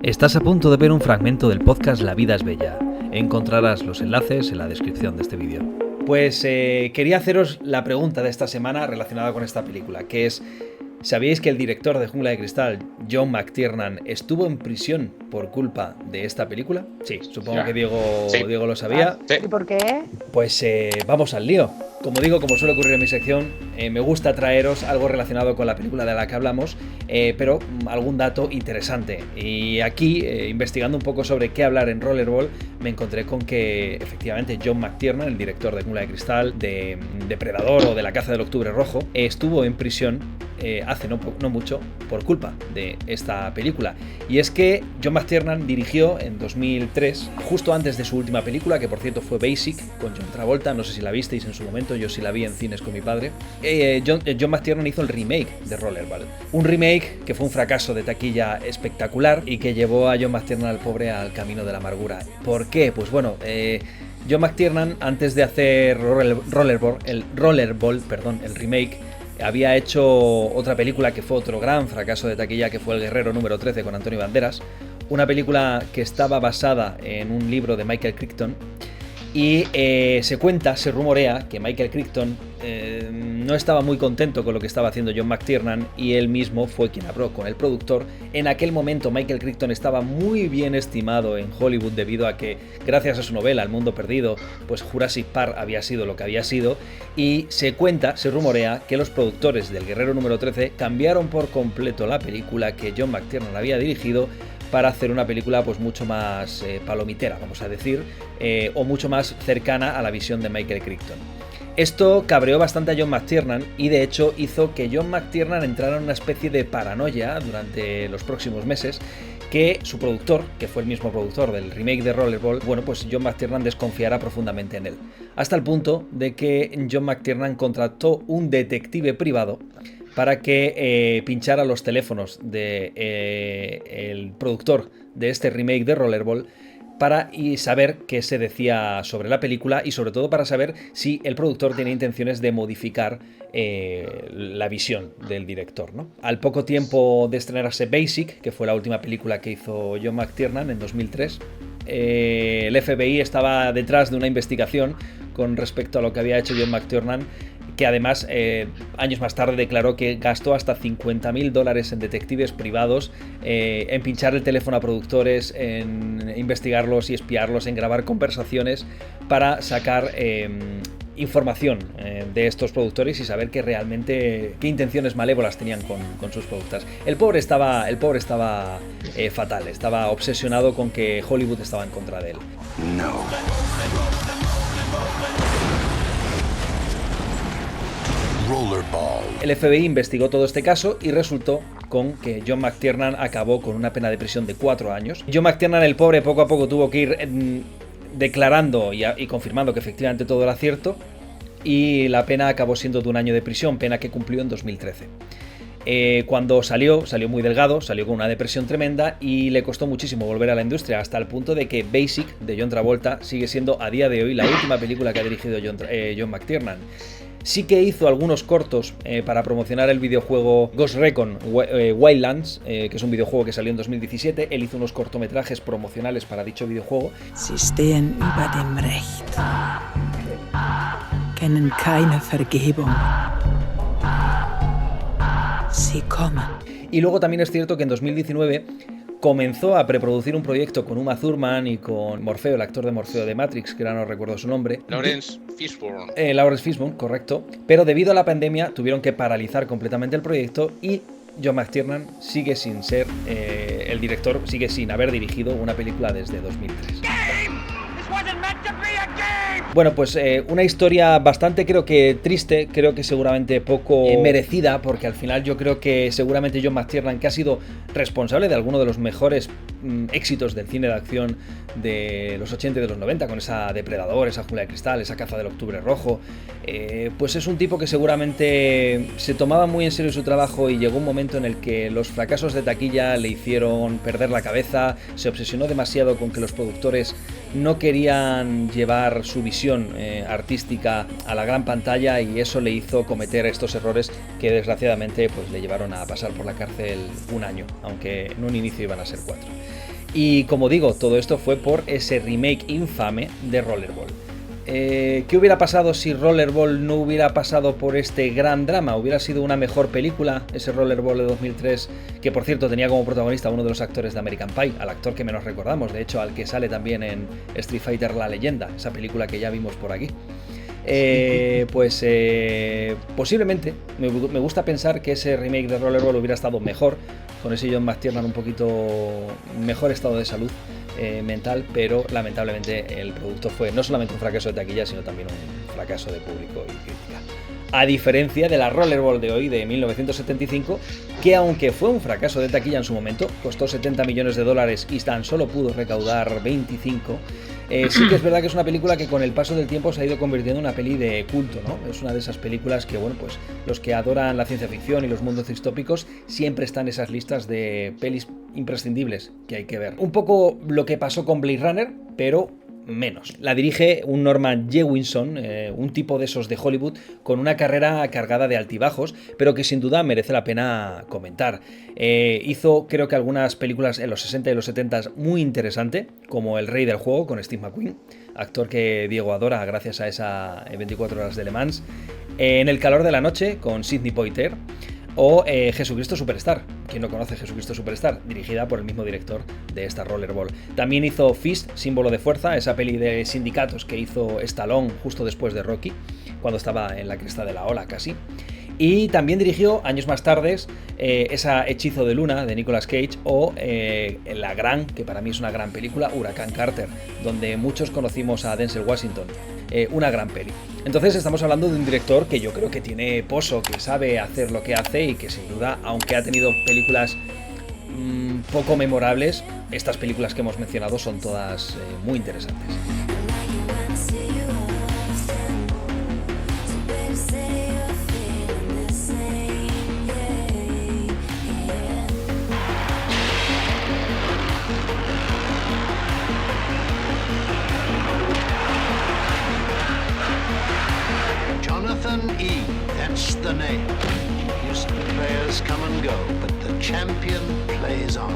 Estás a punto de ver un fragmento del podcast La vida es bella. Encontrarás los enlaces en la descripción de este vídeo. Pues quería haceros la pregunta de esta semana relacionada con esta película, que es: ¿sabíais que el director de Jungla de Cristal, John McTiernan, estuvo en prisión por culpa de esta película? Sí, supongo que Diego lo sabía. Sí. ¿Y por qué? Pues vamos al lío. Como digo, como suele ocurrir en mi sección, me gusta traeros algo relacionado con la película de la que hablamos, pero algún dato interesante. Y aquí, investigando un poco sobre qué hablar en Rollerball, me encontré con que efectivamente John McTiernan, el director de Jungla de Cristal, de Depredador o de La caza del octubre rojo, estuvo en prisión hace no mucho por culpa de esta película. Y es que John McTiernan dirigió en 2003, justo antes de su última película, que por cierto fue Basic, con John Travolta. No sé si la visteis en su momento, yo sí la vi en cines con mi padre. John McTiernan hizo el remake de Rollerball, un remake que fue un fracaso de taquilla espectacular y que llevó a John McTiernan al pobre al camino de la amargura. ¿Por qué? Pues bueno, John McTiernan, antes de hacer Rollerball, el remake, había hecho otra película que fue otro gran fracaso de taquilla, que fue El guerrero número 13 con Antonio Banderas, una película que estaba basada en un libro de Michael Crichton. Y se rumorea que Michael Crichton no estaba muy contento con lo que estaba haciendo John McTiernan, y él mismo fue quien habló con el productor. En aquel momento Michael Crichton estaba muy bien estimado en Hollywood debido a que, gracias a su novela El mundo perdido, pues Jurassic Park había sido lo que había sido, y se rumorea que los productores del Guerrero número 13 cambiaron por completo la película que John McTiernan había dirigido para hacer una película pues mucho más palomitera, vamos a decir, o mucho más cercana a la visión de Michael Crichton. Esto cabreó bastante a John McTiernan y de hecho hizo que John McTiernan entrara en una especie de paranoia durante los próximos meses, que su productor, que fue el mismo productor del remake de Rollerball, bueno, pues John McTiernan desconfiara profundamente en él, hasta el punto de que John McTiernan contrató un detective privado para que pinchara los teléfonos del productor de este remake de Rollerball para saber qué se decía sobre la película, y sobre todo para saber si el productor tenía intenciones de modificar la visión del director, ¿no? Al poco tiempo de estrenarse Basic, que fue la última película que hizo John McTiernan en 2003, el FBI estaba detrás de una investigación con respecto a lo que había hecho John McTiernan, que además años más tarde declaró que gastó hasta $50,000 en detectives privados, en pinchar el teléfono a productores, en investigarlos y espiarlos, en grabar conversaciones para sacar información de estos productores y saber qué intenciones malévolas tenían con sus productas. El pobre estaba fatal, estaba obsesionado con que Hollywood estaba en contra de él. No. Rollerball. El FBI investigó todo este caso y resultó con que John McTiernan acabó con una pena de prisión de 4 años. John McTiernan, el pobre, poco a poco tuvo que ir declarando y confirmando que efectivamente todo era cierto, y la pena acabó siendo de 1 año de prisión, pena que cumplió en 2013. Cuando salió muy delgado, salió con una depresión tremenda y le costó muchísimo volver a la industria, hasta el punto de que Basic, de John Travolta, sigue siendo a día de hoy la última película que ha dirigido John McTiernan. Sí que hizo algunos cortos para promocionar el videojuego Ghost Recon Wildlands, que es un videojuego que salió en 2017. Él hizo unos cortometrajes promocionales para dicho videojuego. Sie stehen über dem Recht, kennen keine Vergebung. Sie kommen. Y luego también es cierto que en 2019 comenzó a preproducir un proyecto con Uma Thurman y con Morfeo, el actor de Morfeo de Matrix, que ahora no recuerdo su nombre. Lawrence Fishburne. Lawrence Fishburne, correcto. Pero debido a la pandemia tuvieron que paralizar completamente el proyecto, y John McTiernan sigue sin ser el director, sigue sin haber dirigido una película desde 2003. Bueno, pues una historia bastante, creo que triste, creo que seguramente poco merecida, porque al final yo creo que seguramente John McTiernan, que ha sido responsable de alguno de los mejores éxitos del cine de acción de los 80 y de los 90, con esa Depredador, esa Jungla de Cristal, esa Caza del Octubre Rojo, pues es un tipo que seguramente se tomaba muy en serio su trabajo, y llegó un momento en el que los fracasos de taquilla le hicieron perder la cabeza, se obsesionó demasiado con que los productores no querían llevar su visión artística a la gran pantalla, y eso le hizo cometer estos errores que desgraciadamente pues le llevaron a pasar por la cárcel 1 año, aunque en un inicio iban a ser 4. Y como digo, todo esto fue por ese remake infame de Rollerball. ¿Qué hubiera pasado si Rollerball no hubiera pasado por este gran drama? ¿Hubiera sido una mejor película ese Rollerball de 2003? Que por cierto tenía como protagonista a uno de los actores de American Pie, al actor que menos recordamos, de hecho al que sale también en Street Fighter La Leyenda, esa película que ya vimos por aquí. Posiblemente, me gusta pensar que ese remake de Rollerball hubiera estado mejor, con ese John McTiernan un poquito mejor estado de salud mental, pero lamentablemente el producto fue no solamente un fracaso de taquilla, sino también un fracaso de público y crítica. A diferencia de la Rollerball de hoy, de 1975, que aunque fue un fracaso de taquilla en su momento, costó 70 millones de dólares y tan solo pudo recaudar 25, sí que es verdad que es una película que con el paso del tiempo se ha ido convirtiendo en una peli de culto, ¿no? Es una de esas películas que, bueno, pues los que adoran la ciencia ficción y los mundos distópicos siempre están en esas listas de pelis imprescindibles que hay que ver. Un poco lo que pasó con Blade Runner, pero menos. La dirige un Norman Jewison, un tipo de esos de Hollywood con una carrera cargada de altibajos, pero que sin duda merece la pena comentar. Hizo creo que algunas películas en los 60 y los 70 muy interesante, como El Rey del Juego con Steve McQueen, actor que Diego adora gracias a esa 24 horas de Le Mans, En el calor de la noche con Sidney Poitier, o Jesucristo Superstar. ¿Quién no conoce Jesucristo Superstar? Dirigida por el mismo director de esta Rollerball. También hizo Fist, símbolo de fuerza, esa peli de sindicatos que hizo Stallone justo después de Rocky, cuando estaba en la cresta de la ola casi. Y también dirigió años más tarde esa Hechizo de Luna de Nicolas Cage o la gran, que para mí es una gran película, Huracán Carter, donde muchos conocimos a Denzel Washington. Una gran peli. Entonces estamos hablando de un director que yo creo que tiene pozo, que sabe hacer lo que hace y que sin duda, aunque ha tenido películas poco memorables, estas películas que hemos mencionado son todas muy interesantes. That's the name. Used to players come and go, but the champion plays on.